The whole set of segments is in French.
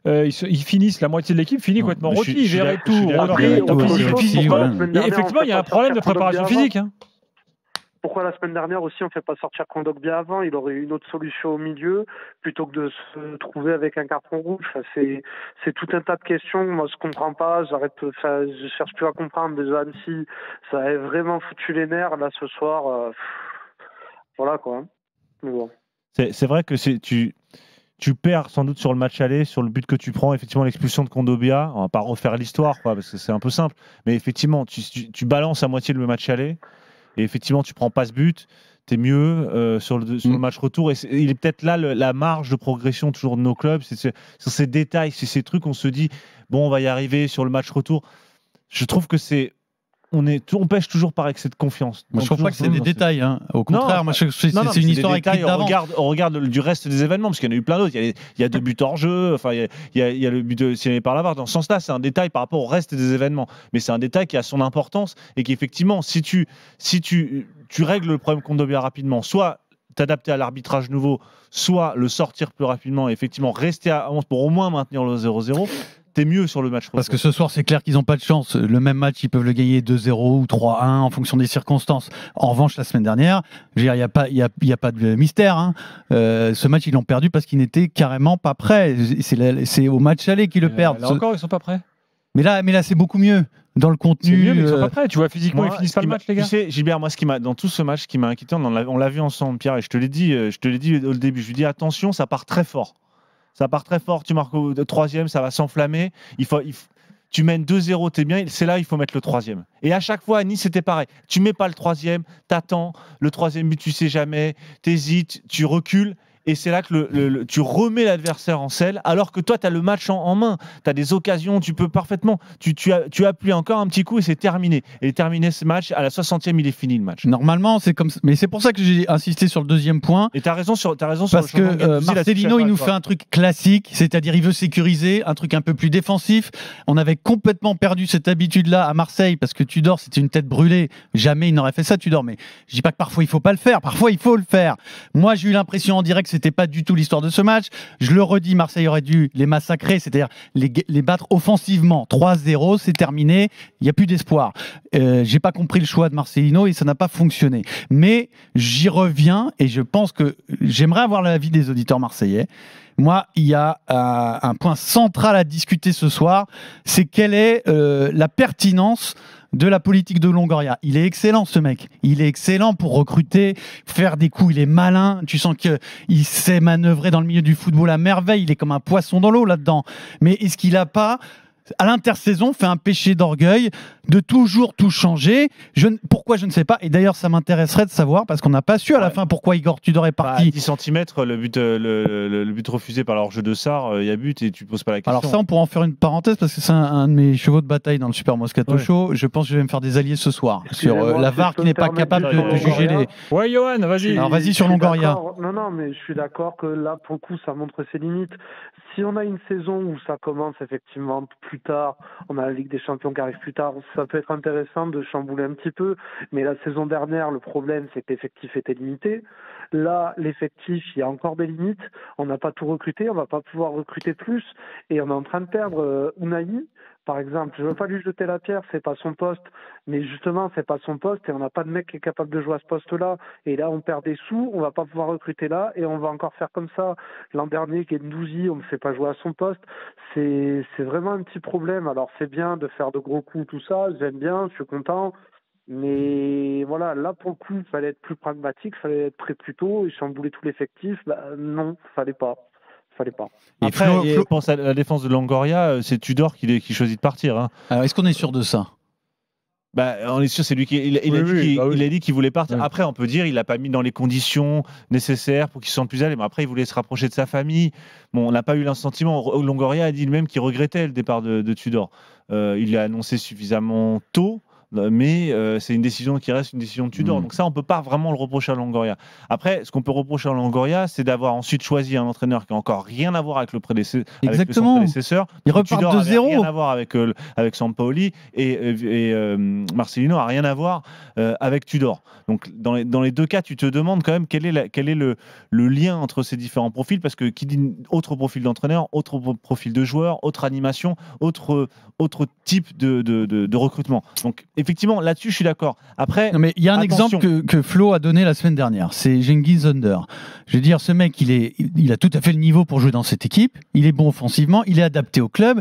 ils finissent, la moitié de l'équipe finit complètement rôti, gérer tout. Et effectivement, il y a un problème de préparation physique. Hein. Pourquoi la semaine dernière aussi on ne fait pas sortir Kondogbia avant? Il aurait eu une autre solution au milieu plutôt que de se trouver avec un carton rouge. C'est tout un tas de questions. Moi, je comprends pas. Je cherche plus à comprendre. Déjà, Annecy, ça avait vraiment foutu les nerfs. Là, ce soir, voilà quoi. Mais bon. C'est vrai que tu perds sans doute sur le match aller, sur le but que tu prends, effectivement l'expulsion de Kondogbia. On va pas refaire l'histoire, quoi, parce que c'est un peu simple. Mais effectivement, tu balances à moitié le match aller. Et effectivement, tu prends pas ce but, tu es mieux sur le match retour. Et il est peut-être là la marge de progression toujours de nos clubs. C'est sur ces détails, c'est ces trucs, on se dit, bon, on va y arriver sur le match retour. Je trouve que on pêche toujours par excès de confiance. Moi, je trouve pas que c'est des détails. Hein. Au contraire, moi, c'est une histoire écrite d'avance. On regarde du reste des événements, parce qu'il y en a eu plein d'autres. Il y a 2 buts hors jeu. Enfin, il y a le but de signaler par Lavar. Dans ce sens-là, c'est un détail par rapport au reste des événements. Mais c'est un détail qui a son importance et qui, effectivement, si tu règles le problème Kondogbia rapidement, soit t'adapter à l'arbitrage nouveau, soit le sortir plus rapidement et effectivement rester à 11 pour au moins maintenir le 0-0. T'es mieux sur le match. Parce que ce soir, c'est clair qu'ils n'ont pas de chance. Le même match, ils peuvent le gagner 2-0 ou 3-1 en fonction des circonstances. En revanche, la semaine dernière, il n'y a pas de mystère. Hein. Ce match, ils l'ont perdu parce qu'ils n'étaient carrément pas prêts. C'est au match aller qu'ils le perdent. Là encore, ils ne sont pas prêts. Mais là, c'est beaucoup mieux. Dans le contenu. C'est mieux, mais ils ne sont pas prêts. Tu vois, physiquement, ils finissent pas le match, les gars. Tu sais, Gilbert, moi, dans tout ce match, ce qui m'a inquiété, on l'a vu ensemble, Pierre, et je te l'ai dit au début. Je lui dis attention, ça part très fort. Ça part très fort, tu marques au 3e, ça va s'enflammer. Tu mènes 2-0, t'es bien, c'est là il faut mettre le 3e. Et à chaque fois, à Nice, c'était pareil. Tu mets pas le 3e, t'attends, le 3e but, tu sais jamais, t'hésites, tu recules. Et c'est là que tu remets l'adversaire en selle, alors que toi, tu as le match en main. Tu as des occasions, tu peux parfaitement. Tu appuies encore un petit coup et c'est terminé. Et terminé ce match, à la 60e, il est fini le match. Normalement, c'est comme ça. Mais c'est pour ça que j'ai insisté sur le deuxième point. Et tu as raison sur parce que Marcelino, il nous fait un truc classique, c'est-à-dire il veut sécuriser, un truc un peu plus défensif. On avait complètement perdu cette habitude-là à Marseille, parce que Tudor, c'était une tête brûlée. Jamais il n'aurait fait ça, Tudor. Mais je dis pas que parfois il faut pas le faire. Parfois, il faut le faire. Moi, j'ai eu l'impression en direct que c'était pas du tout l'histoire de ce match. Je le redis, Marseille aurait dû les massacrer, c'est-à-dire les battre offensivement. 3-0, c'est terminé, il n'y a plus d'espoir. J'ai pas compris le choix de Marcelino et ça n'a pas fonctionné. Mais j'y reviens et je pense que j'aimerais avoir l'avis des auditeurs marseillais. Moi, il y a un point central à discuter ce soir, c'est quelle est la pertinence de la politique de Longoria. Il est excellent, ce mec. Il est excellent pour recruter, faire des coups. Il est malin. Tu sens qu'il sait manœuvrer dans le milieu du football à merveille. Il est comme un poisson dans l'eau là-dedans. Mais est-ce qu'il n'a pas, à l'intersaison, fait un péché d'orgueil de toujours tout changer? Pourquoi, je ne sais pas. Et d'ailleurs, ça m'intéresserait de savoir, parce qu'on n'a pas su à la fin pourquoi Igor Tudor est parti. 10 cm, le but refusé par leur jeu de Sarr, il y a but et tu ne poses pas la question. Alors ça, on pourra en faire une parenthèse, parce que c'est un de mes chevaux de bataille dans le Super Moscato Show. Je pense que je vais me faire des alliés ce soir sur la VAR qui n'est pas capable de juger les... Ouais, Johan, vas-y. Alors vas-y sur Longoria. Non, mais je suis d'accord que là, pour le coup, ça montre ses limites. Si on a une saison où ça commence effectivement plus tard, on a la Ligue des Champions qui arrive plus tard, ça peut être intéressant de chambouler un petit peu. Mais la saison dernière, le problème, c'est que l'effectif était limité. Là, l'effectif, il y a encore des limites. On n'a pas tout recruté, on va pas pouvoir recruter plus. Et on est en train de perdre Unai, par exemple. Je ne veux pas lui jeter la pierre, c'est pas son poste. Mais justement, c'est pas son poste et on n'a pas de mec qui est capable de jouer à ce poste-là. Et là, on perd des sous, on va pas pouvoir recruter là et on va encore faire comme ça. L'an dernier, Guendouzi, on ne fait pas jouer à son poste. C'est vraiment un petit problème. Alors, c'est bien de faire de gros coups, tout ça. J'aime bien, je suis content. Mais voilà, là, pour le coup, il fallait être plus pragmatique, il fallait être prêt plus tôt et chambouler tout l'effectif. Non, fallait pas. Après, pense à la défense de Longoria, c'est Tudor qui choisit de partir. Hein. Alors, est-ce qu'on est sûr de ça ? On est sûr, c'est lui il a dit qu'il voulait partir. Oui. Après, on peut dire il l'a pas mis dans les conditions nécessaires pour qu'il se sente plus à l'aise. Mais après, il voulait se rapprocher de sa famille. Bon, on n'a pas eu l'insentiment. Longoria a dit lui-même qu'il regrettait le départ de Tudor. Il l'a annoncé suffisamment tôt. mais c'est une décision qui reste une décision de Tudor. Donc ça, on peut pas vraiment le reprocher à Longoria. Après, ce qu'on peut reprocher à Longoria, c'est d'avoir ensuite choisi un entraîneur qui a encore rien à voir avec le prédécesseur. Exactement. Avec son prédécesseur. Il repart de zéro. Rien à voir avec Sampaoli et Marcelino a rien à voir avec Tudor. Donc dans les deux cas, tu te demandes quand même quel est le lien entre ces différents profils, parce que qui dit autre profil d'entraîneur, autre profil de joueur, autre animation, autre type de recrutement. Donc effectivement, là-dessus, je suis d'accord. Après, mais il y a un exemple que Flo a donné la semaine dernière, c'est Cengiz Under. Je veux dire, ce mec, il a tout à fait le niveau pour jouer dans cette équipe. Il est bon offensivement, il est adapté au club.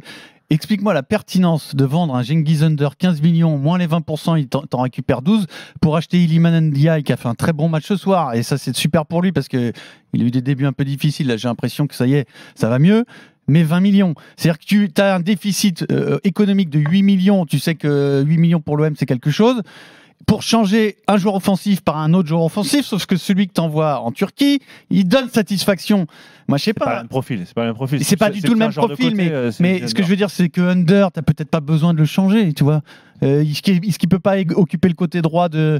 Explique-moi la pertinence de vendre un Cengiz Under 15 millions, moins les 20%, il t'en récupère 12, pour acheter Iliman Ndiaye qui a fait un très bon match ce soir. Et ça, c'est super pour lui parce qu'il a eu des débuts un peu difficiles. Là, j'ai l'impression que ça y est, ça va mieux. Mais 20 millions. C'est-à-dire que tu as un déficit économique de 8 millions. Tu sais que 8 millions pour l'OM, c'est quelque chose. Pour changer un joueur offensif par un autre joueur offensif, sauf que celui que tu envoies en Turquie, il donne satisfaction. Moi, je sais pas. C'est pas le même profil. C'est pas du tout le même profil, mais ce que je veux dire, c'est que Under, t'as peut-être pas besoin de le changer, tu vois. Est-ce qu'il peut pas occuper le côté droit de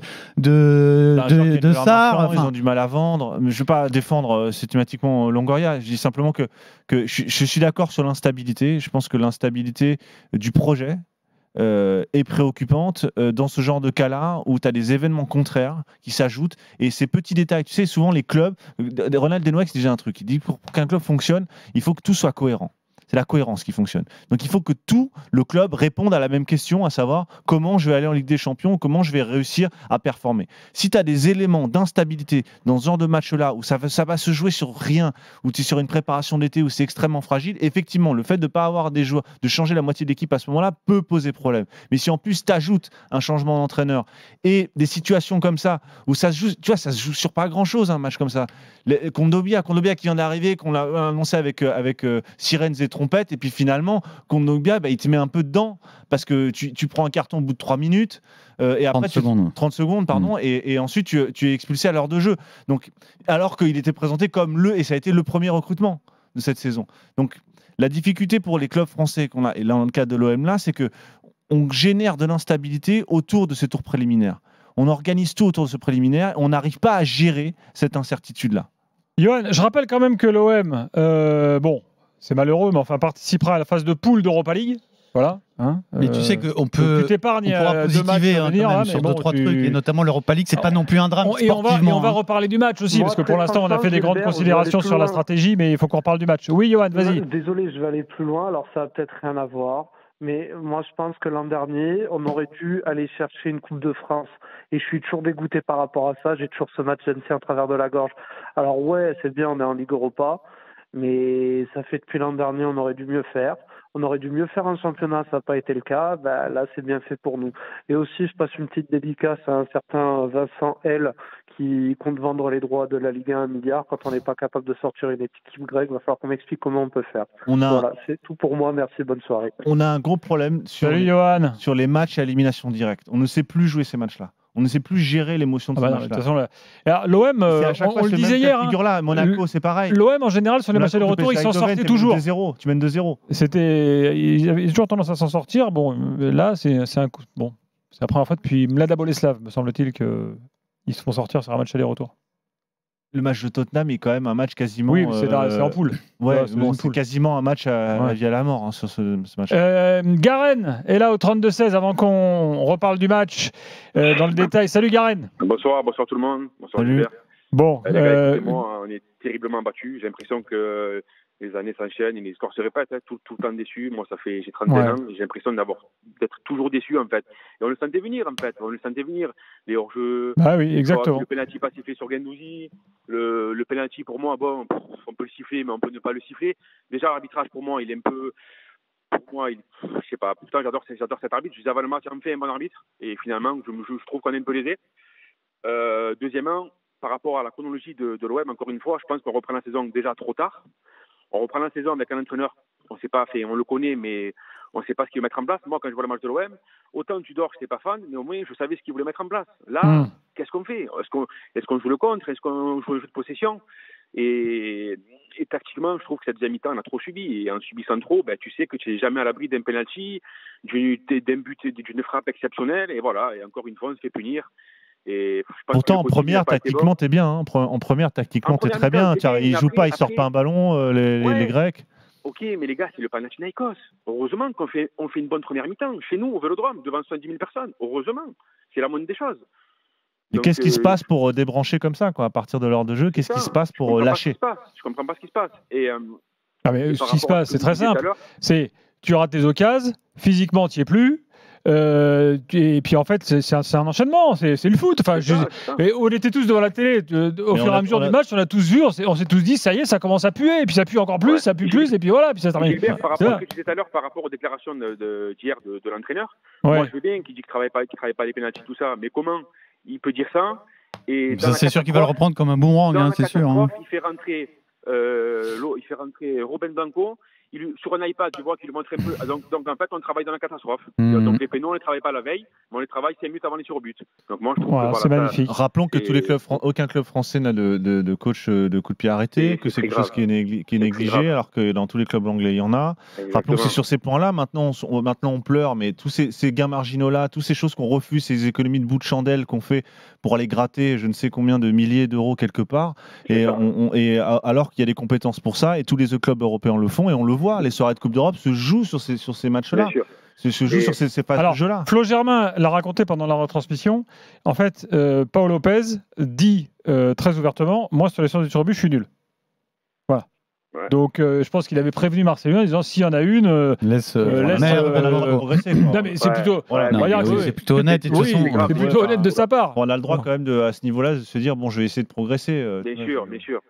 Sarr? Ils ont du mal à vendre. Je veux pas défendre systématiquement Longoria. Je dis simplement que je suis d'accord sur l'instabilité. Je pense que l'instabilité du projet est préoccupante dans ce genre de cas-là où tu as des événements contraires qui s'ajoutent et ces petits détails. Tu sais, souvent les clubs, Ronald Denouex disait un truc, il dit pour qu'un club fonctionne, il faut que tout soit cohérent. C'est la cohérence qui fonctionne. Donc il faut que tout le club réponde à la même question, à savoir comment je vais aller en Ligue des Champions, comment je vais réussir à performer. Si tu as des éléments d'instabilité dans ce genre de match-là, où ça va se jouer sur rien, où tu es sur une préparation d'été où c'est extrêmement fragile, effectivement, le fait de ne pas avoir des joueurs, de changer la moitié de l'équipe à ce moment-là peut poser problème. Mais si en plus tu ajoutes un changement d'entraîneur et des situations comme ça, où ça se joue, tu vois, ça se joue sur pas grand-chose, un match comme ça. Kondogbia qui vient d'arriver, qu'on l'a annoncé avec sirènes et trompettes, et puis finalement Kondogbia il te met un peu dedans parce que tu prends un carton au bout de 3 minutes et après 30 secondes pardon, et ensuite tu es expulsé à l'heure de jeu, donc alors qu'il était présenté comme et ça a été le premier recrutement de cette saison. Donc la difficulté pour les clubs français qu'on a, et là dans le cas de l'OM là, c'est que on génère de l'instabilité autour de ces tours préliminaires. On organise tout autour de ce préliminaire, on n'arrive pas à gérer cette incertitude là. Johan, je rappelle quand même que l'OM c'est malheureux, mais enfin participera à la phase de poule d'Europa League. Voilà. Hein, mais tu sais qu'on peut. Tu t'épargnes on pourra positiver sur 2-3 trucs, et notamment l'Europa League, c'est pas non plus un drame. Et on va reparler du match aussi, parce que pour l'instant, on a fait des grandes considérations sur la stratégie, mais il faut qu'on reparle du match. Oui, Johan, vas-y. Désolé, je vais aller plus loin. Alors, ça n'a peut-être rien à voir. Mais moi, je pense que l'an dernier, on aurait dû aller chercher une Coupe de France. Et je suis toujours dégoûté par rapport à ça. J'ai toujours ce match NC en travers de la gorge. Alors ouais, c'est bien, on est en Ligue Europa. Mais ça fait depuis l'an dernier, on aurait dû mieux faire. On aurait dû mieux faire un championnat, ça n'a pas été le cas. Là, c'est bien fait pour nous. Et aussi, je passe une petite dédicace à un certain Vincent L qui compte vendre les droits de la Ligue 1 à 1 milliard. Quand on n'est pas capable de sortir une équipe grecque, il va falloir qu'on m'explique comment on peut faire. Voilà, c'est tout pour moi. Merci, bonne soirée. On a un gros problème sur les matchs à élimination directe. On ne sait plus jouer ces matchs-là. On ne sait plus gérer l'émotion de ce match-là. L'OM, on le disait hier. Figure-là, Monaco, c'est pareil. L'OM, en général, sur les matchs de retour, ils s'en sortaient toujours. Tu mènes 2-0. Ils avaient toujours tendance à s'en sortir. Bon, là, c'est un coup. Bon, c'est la première fois depuis Mlada Boleslav, me semble-t-il, qu'ils se font sortir sur un match aller-retour. Le match de Tottenham est quand même un match quasiment. Oui, c'est en poule. Ouais, c'est quasiment un match à vie à la mort sur ce match. Garen est là au 32-16 avant qu'on reparle du match dans le détail. Salut Garen. Bonsoir tout le monde. Bonsoir Hubert. Bon, on est terriblement battus. J'ai l'impression que les années s'enchaînent et les scores se répètent, tout le temps déçu. Moi, j'ai 31 ans, et j'ai l'impression d'être toujours déçu, en fait. Et on le sentait venir, en fait. Les hors-jeux. Ah oui, exactement. Le penalty pas sifflé sur Guendouzi. Le penalty, pour moi, on peut le siffler, mais on peut ne pas le siffler. Déjà, l'arbitrage, pour moi, il est un peu. Pour moi, je sais pas. Pourtant, j'adore cet arbitre. Je disais avant le match, on fait un bon arbitre. Et finalement, je trouve qu'on est un peu lésé. Deuxièmement, par rapport à la chronologie de l'OM, encore une fois, je pense qu'on reprend la saison déjà trop tard. On reprend la saison avec un entraîneur, on le connaît, mais on ne sait pas ce qu'il veut mettre en place. Moi, quand je vois le match de l'OM, autant Tudor, je n'étais pas fan, mais au moins, je savais ce qu'il voulait mettre en place. Là, qu'est-ce qu'on fait ? Est-ce qu'on joue le contre ? Est-ce qu'on joue le jeu de possession ? Et tactiquement, je trouve que cette deuxième mi-temps, on a trop subi. Et en subissant trop, tu sais que tu n'es jamais à l'abri d'un penalty, d'un but, d'une frappe exceptionnelle. Et voilà, et encore une fois, on se fait punir. Et pourtant, en première, tactiquement, t'es bien. Hein. En première, tactiquement, t'es très bien. Ils ne jouent pas, ils ne sortent pas un ballon, les Grecs. Ok, mais les gars, c'est le Panathinaïkos. Heureusement qu'on fait une bonne première mi-temps. Chez nous, au Vélodrome, devant 70 000 personnes. Heureusement. C'est la moindre des choses. Mais qu'est-ce qui se passe pour débrancher comme ça, quoi, à partir de l'heure de jeu? Qu'est-ce qui se passe pour lâcher? Je comprends pas ce qui se passe. Ce qui se passe, c'est très simple. C'est tu rates tes occasions, physiquement, tu n'y es plus. Et puis en fait, c'est un enchaînement, c'est le foot. Enfin, et on était tous devant la télé au fur et à mesure du match, on a tous vu, on s'est tous dit, ça y est, ça commence à puer, et puis ça pue encore plus, ça pue plus, et puis voilà, puis ça termine. Gilbert, par rapport à ce que tu disais tout à l'heure, par rapport aux déclarations d'hier de l'entraîneur, moi je veux bien qu'il dit qu'il ne travaille pas les pénaltys, tout ça, mais comment il peut dire ça? Et ça, c'est sûr qu'il va le reprendre comme un boomerang, c'est sûr. Il fait rentrer Robin Blanco. Sur un iPad, tu vois qu'il montre un peu. Donc en fait, on travaille dans la catastrophe. Donc les pénaux, on ne les travaille pas la veille, mais on les travaille 5 minutes avant les tirs au but. Donc moi, je trouve que c'est magnifique. Rappelons que aucun club français n'a de coach de coup de pied arrêté, que c'est quelque chose qui est négligé, alors que dans tous les clubs anglais, il y en a. Exactement. Rappelons que c'est sur ces points-là. Maintenant, on pleure, mais tous ces gains marginaux-là, toutes ces choses qu'on refuse, ces économies de bout de chandelle qu'on fait pour aller gratter je ne sais combien de milliers d'euros quelque part, alors qu'il y a des compétences pour ça, et tous les autres clubs européens le font, et on le voit, les soirées de Coupe d'Europe se jouent sur ces matchs-là. Se joue sur ces phases de jeu-là. Flo Germain l'a raconté pendant la retransmission. En fait, Paul Lopez dit très ouvertement, moi sur les séances de tir au but, je suis nul. Voilà. Ouais. Donc je pense qu'il avait prévenu Marcelino en disant s'il y en a une, laisse progresser. Non mais c'est plutôt, c'est plutôt honnête. Et c'est plutôt honnête de sa part. On a le droit quand même à ce niveau-là de se dire bon, je vais essayer de progresser. Bien sûr.